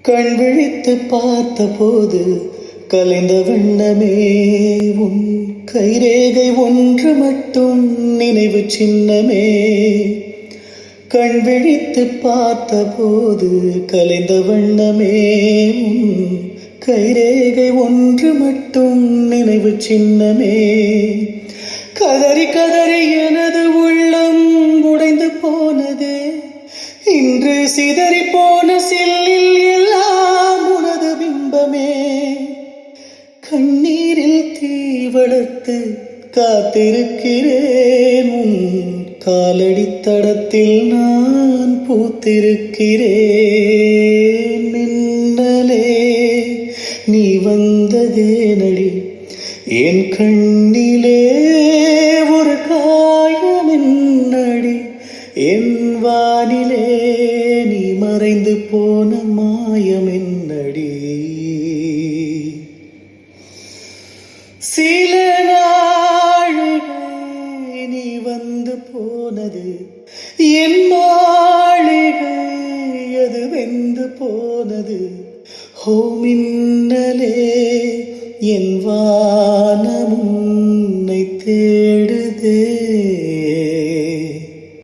கண் விழித்து பார்த்தபோது கலைந்த வண்ணமே உன் கைரேகை ஒன்று மட்டும் நினைவு சின்னமே. கண் விழித்து பார்த்தபோது கலைந்த வண்ணமே உன் கைரேகை ஒன்று மட்டும் நினைவு சின்னமே. கதறி கதறி எனது உள்ளம் உடைந்து போனதே, இன்று சிதறி போன சில்லில் எல்லாம் உனது பிம்பமே. கண்ணீரில் தீ வளர்த்து காத்திருக்கிறேன், உன் காலடி தடத்தில் நான் பூத்திருக்கிறேன். மின்னலே நீ வந்ததே நடி, என் கண்ணிலே ஒரு காயம் என்னடி, என் வானிலே நீ மறைந்து போன மாயம் என்னடி. சில நாழிகை நீ வந்து போனது, என் மாளிகை அது வெந்து போனது. ஓ மின்னலே என் வானம்